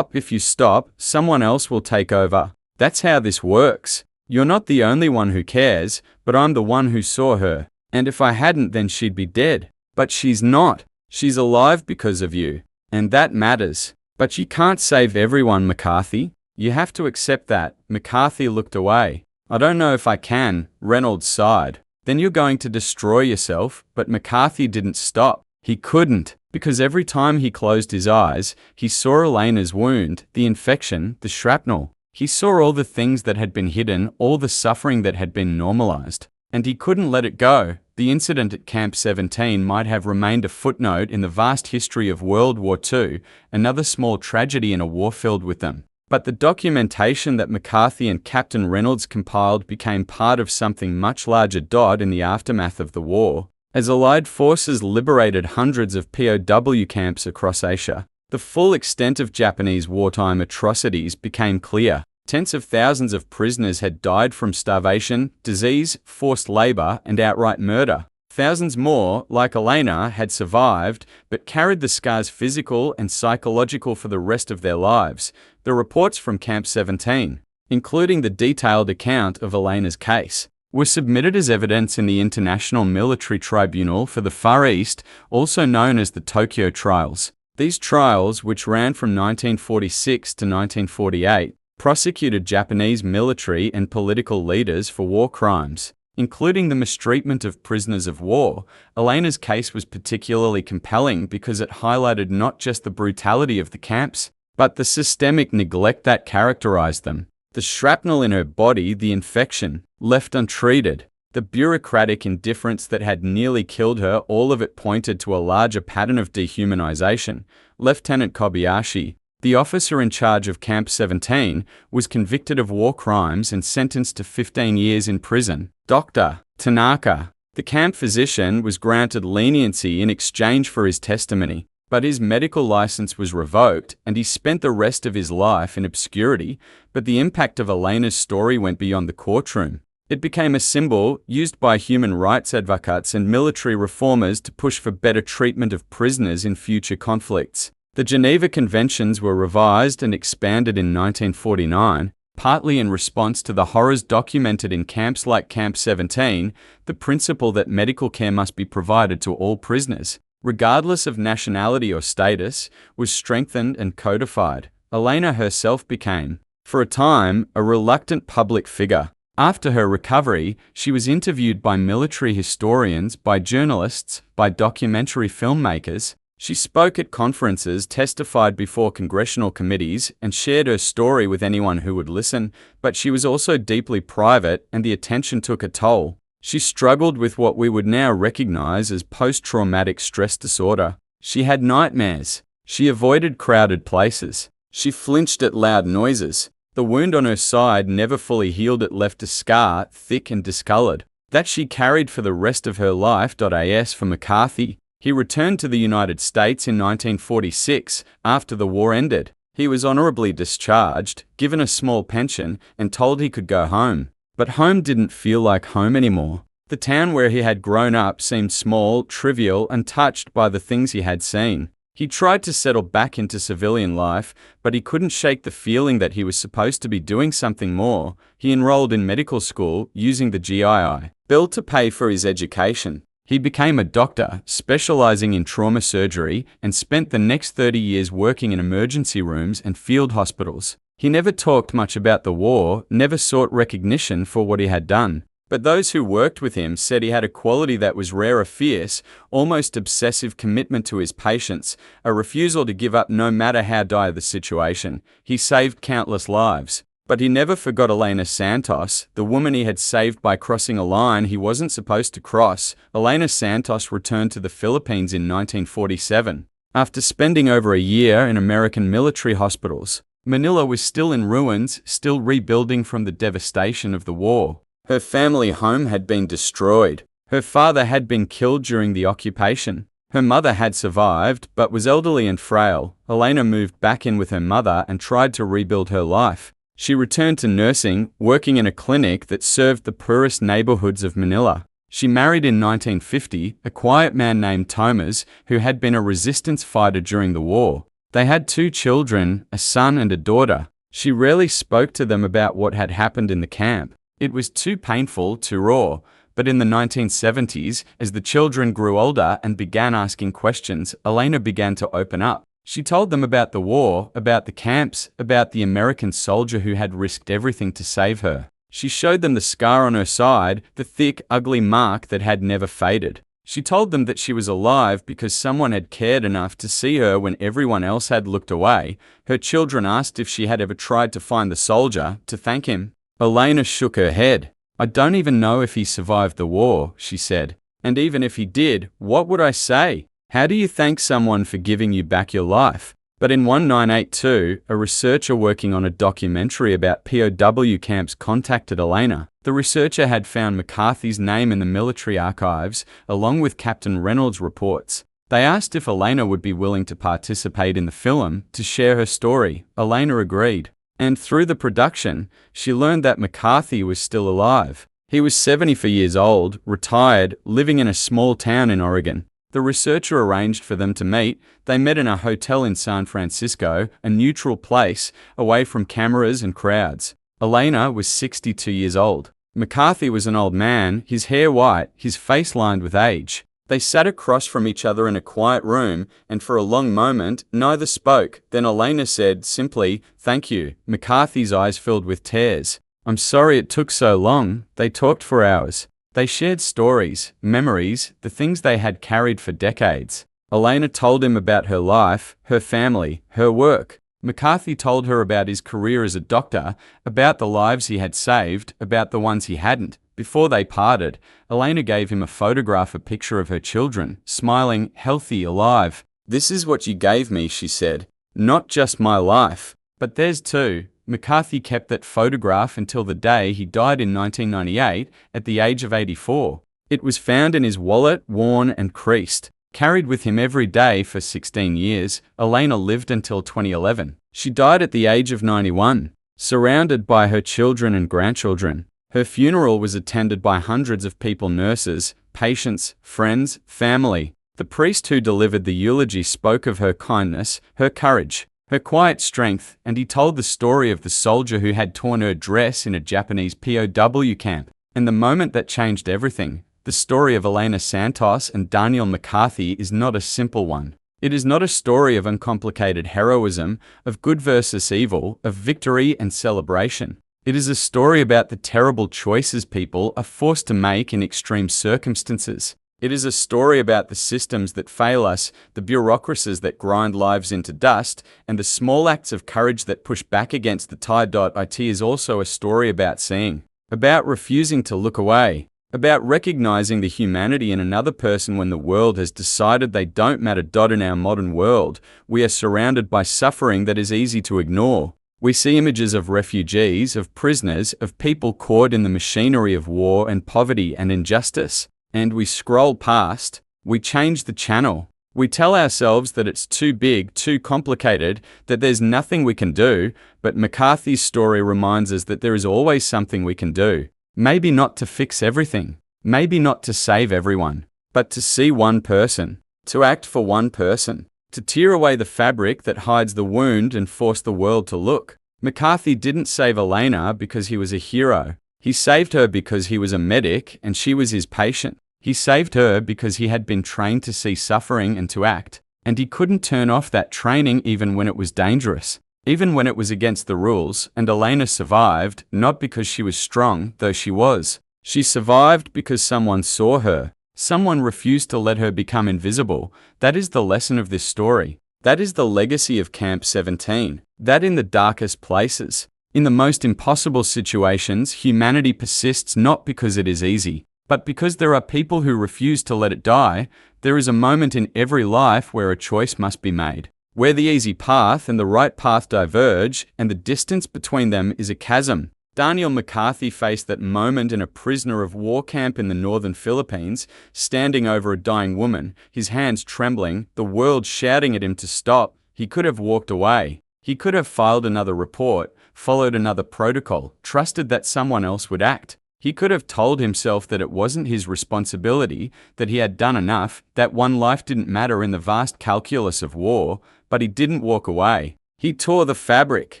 you stop, someone else will take over. That's how this works. You're not the only one who cares, but I'm the one who saw her. And if I hadn't, then she'd be dead. But she's not. She's alive because of you. And that matters. But you can't save everyone, McCarthy. You have to accept that." McCarthy looked away. "I don't know if I can," Reynolds sighed. "Then you're going to destroy yourself." But McCarthy didn't stop. He couldn't, because every time he closed his eyes, he saw Elena's wound, the infection, the shrapnel. He saw all the things that had been hidden, all the suffering that had been normalized. And he couldn't let it go. The incident at Camp 17 might have remained a footnote in the vast history of World War II, another small tragedy in a war filled with them. But the documentation that McCarthy and Captain Reynolds compiled became part of something much larger. In the aftermath of the war, as Allied forces liberated hundreds of POW camps across Asia, the full extent of Japanese wartime atrocities became clear. Tens of thousands of prisoners had died from starvation, disease, forced labor, and outright murder. Thousands more, like Elena, had survived, but carried the scars physical and psychological for the rest of their lives. The reports from Camp 17, including the detailed account of Elena's case, were submitted as evidence in the International Military Tribunal for the Far East, also known as the Tokyo Trials. These trials, which ran from 1946 to 1948, prosecuted Japanese military and political leaders for war crimes, including the mistreatment of prisoners of war. Elena's case was particularly compelling because it highlighted not just the brutality of the camps, but the systemic neglect that characterized them. The shrapnel in her body, the infection, left untreated, the bureaucratic indifference that had nearly killed her, all of it pointed to a larger pattern of dehumanization. Lieutenant Kobayashi, the officer in charge of Camp 17, was convicted of war crimes and sentenced to 15 years in prison. Dr. Tanaka, the camp physician, was granted leniency in exchange for his testimony, but his medical license was revoked and he spent the rest of his life in obscurity. But the impact of Elena's story went beyond the courtroom. It became a symbol used by human rights advocates and military reformers to push for better treatment of prisoners in future conflicts. The Geneva Conventions were revised and expanded in 1949, partly in response to the horrors documented in camps like Camp 17. The principle that medical care must be provided to all prisoners, regardless of nationality or status, was strengthened and codified. Elena herself became, for a time, a reluctant public figure. After her recovery, she was interviewed by military historians, by journalists, by documentary filmmakers. She spoke at conferences, testified before congressional committees, and shared her story with anyone who would listen, but she was also deeply private, and the attention took a toll. She struggled with what we would now recognize as post-traumatic stress disorder. She had nightmares. She avoided crowded places. She flinched at loud noises. The wound on her side never fully healed. It left a scar, thick and discolored, that she carried for the rest of her life. As for McCarthy, he returned to the United States in 1946 after the war ended. He was honorably discharged, given a small pension, and told he could go home. But home didn't feel like home anymore. The town where he had grown up seemed small, trivial, untouched by the things he had seen. He tried to settle back into civilian life, but he couldn't shake the feeling that he was supposed to be doing something more. He enrolled in medical school using the WWII bill to pay for his education. He became a doctor, specializing in trauma surgery, and spent the next 30 years working in emergency rooms and field hospitals. He never talked much about the war, never sought recognition for what he had done. But those who worked with him said he had a quality that was rare, a fierce, almost obsessive commitment to his patients, a refusal to give up no matter how dire the situation. He saved countless lives. But he never forgot Elena Santos, the woman he had saved by crossing a line he wasn't supposed to cross. Elena Santos returned to the Philippines in 1947. After spending over a year in American military hospitals, Manila was still in ruins, still rebuilding from the devastation of the war. Her family home had been destroyed. Her father had been killed during the occupation. Her mother had survived, but was elderly and frail. Elena moved back in with her mother and tried to rebuild her life. She returned to nursing, working in a clinic that served the poorest neighborhoods of Manila. She married in 1950 a quiet man named Thomas, who had been a resistance fighter during the war. They had 2 children, a son and a daughter. She rarely spoke to them about what had happened in the camp. It was too painful, too raw. But in the 1970s, as the children grew older and began asking questions, Elena began to open up. She told them about the war, about the camps, about the American soldier who had risked everything to save her. She showed them the scar on her side, the thick, ugly mark that had never faded. She told them that she was alive because someone had cared enough to see her when everyone else had looked away. Her children asked if she had ever tried to find the soldier, to thank him. Elena shook her head. "I don't even know if he survived the war," she said. "And even if he did, what would I say? How do you thank someone for giving you back your life?" But in 1982, a researcher working on a documentary about POW camps contacted Elena. The researcher had found McCarthy's name in the military archives, along with Captain Reynolds' reports. They asked if Elena would be willing to participate in the film, to share her story. Elena agreed. And through the production, she learned that McCarthy was still alive. He was 74 years old, retired, living in a small town in Oregon. The researcher arranged for them to meet. They met in a hotel in San Francisco, a neutral place, away from cameras and crowds. Elena was 62 years old. McCarthy was an old man, his hair white, his face lined with age. They sat across from each other in a quiet room, and for a long moment, neither spoke. Then Elena said, simply, "Thank you." McCarthy's eyes filled with tears. "I'm sorry it took so long." They talked for hours. They shared stories, memories, the things they had carried for decades. Elena told him about her life, her family, her work. McCarthy told her about his career as a doctor, about the lives he had saved, about the ones he hadn't. Before they parted, Elena gave him a picture of her children, smiling, healthy, alive. "This is what you gave me," she said. "Not just my life, but theirs too." McCarthy kept that photograph until the day he died in 1998 at the age of 84. It was found in his wallet, worn and creased. Carried with him every day for 16 years, Elena lived until 2011. She died at the age of 91, surrounded by her children and grandchildren. Her funeral was attended by hundreds of people, nurses, patients, friends, family. The priest who delivered the eulogy spoke of her kindness, her courage, her quiet strength, and he told the story of the soldier who had torn her dress in a Japanese POW camp. And the moment that changed everything, the story of Elena Santos and Daniel McCarthy is not a simple one. It is not a story of uncomplicated heroism, of good versus evil, of victory and celebration. It is a story about the terrible choices people are forced to make in extreme circumstances. It is a story about the systems that fail us, the bureaucracies that grind lives into dust, and the small acts of courage that push back against the tide. It is also a story about seeing, about refusing to look away, about recognizing the humanity in another person when the world has decided they don't matter. In our modern world, we are surrounded by suffering that is easy to ignore. We see images of refugees, of prisoners, of people caught in the machinery of war and poverty and injustice. And we scroll past, we change the channel. We tell ourselves that it's too big, too complicated, that there's nothing we can do, but McCarthy's story reminds us that there is always something we can do. Maybe not to fix everything, maybe not to save everyone, but to see one person, to act for one person, to tear away the fabric that hides the wound and force the world to look. McCarthy didn't save Elena because he was a hero. He saved her because he was a medic and she was his patient. He saved her because he had been trained to see suffering and to act. And he couldn't turn off that training even when it was dangerous, even when it was against the rules. And Elena survived, not because she was strong, though she was. She survived because someone saw her. Someone refused to let her become invisible. That is the lesson of this story. That is the legacy of Camp 17. That in the darkest places, In the most impossible situations, humanity persists not because it is easy, but because there are people who refuse to let it die. There is a moment in every life where a choice must be made, where the easy path and the right path diverge, and the distance between them is a chasm. Daniel McCarthy faced that moment in a prisoner of war camp in the northern Philippines, standing over a dying woman, his hands trembling, the world shouting at him to stop. He could have walked away. He could have filed another report, followed another protocol, trusted that someone else would act. He could have told himself that it wasn't his responsibility, that he had done enough, that one life didn't matter in the vast calculus of war, but he didn't walk away. He tore the fabric.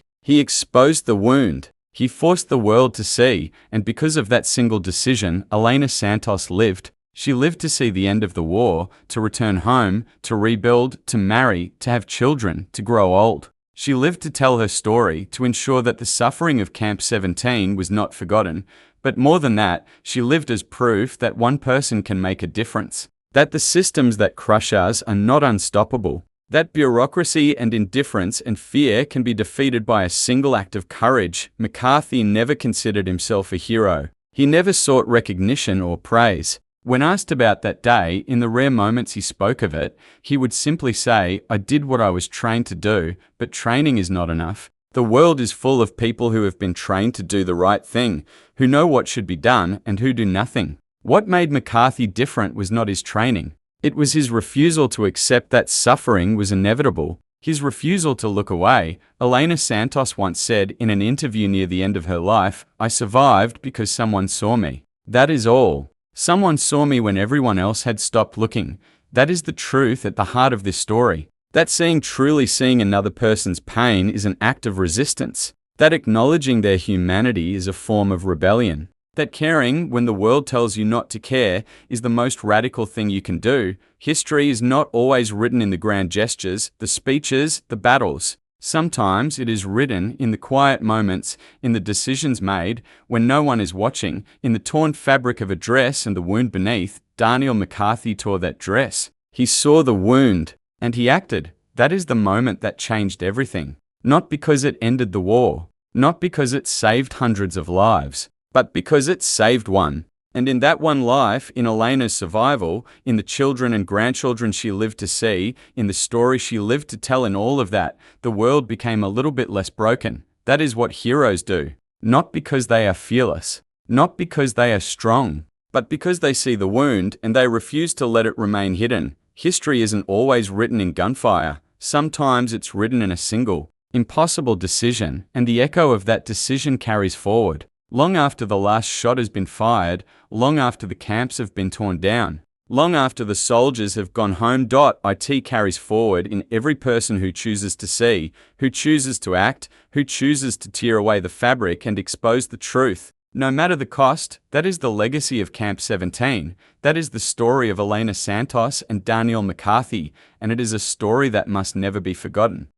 He exposed the wound. He forced the world to see, and because of that single decision, Elena Santos lived. She lived to see the end of the war, to return home, to rebuild, to marry, to have children, to grow old. She lived to tell her story, to ensure that the suffering of Camp 17 was not forgotten, but more than that, she lived as proof that one person can make a difference, that the systems that crush us are not unstoppable, that bureaucracy and indifference and fear can be defeated by a single act of courage. McCarthy never considered himself a hero. He never sought recognition or praise. When asked about that day, in the rare moments he spoke of it, he would simply say, "I did what I was trained to do, but training is not enough. The world is full of people who have been trained to do the right thing, who know what should be done, and who do nothing." What made McCarthy different was not his training. It was his refusal to accept that suffering was inevitable, his refusal to look away. Elena Santos once said in an interview near the end of her life, "I survived because someone saw me. That is all. Someone saw me when everyone else had stopped looking." That is the truth at the heart of this story. That truly seeing another person's pain is an act of resistance. That acknowledging their humanity is a form of rebellion. That caring when the world tells you not to care is the most radical thing you can do. History is not always written in the grand gestures, the speeches, the battles. Sometimes it is written in the quiet moments, in the decisions made when no one is watching, in the torn fabric of a dress and the wound beneath. Daniel McCarthy tore that dress. He saw the wound, and he acted. That is the moment that changed everything. Not because it ended the war, not because it saved hundreds of lives, but because it saved one. And in that one life, in Elena's survival, in the children and grandchildren she lived to see, in the story she lived to tell, in all of that, the world became a little bit less broken. That is what heroes do. Not because they are fearless, not because they are strong, but because they see the wound and they refuse to let it remain hidden. History isn't always written in gunfire. Sometimes it's written in a single, impossible decision, and the echo of that decision carries forward. Long after the last shot has been fired, long after the camps have been torn down, long after the soldiers have gone home. It carries forward in every person who chooses to see, who chooses to act, who chooses to tear away the fabric and expose the truth. No matter the cost. That is the legacy of Camp 17. That is the story of Elena Santos and Daniel McCarthy, and it is a story that must never be forgotten.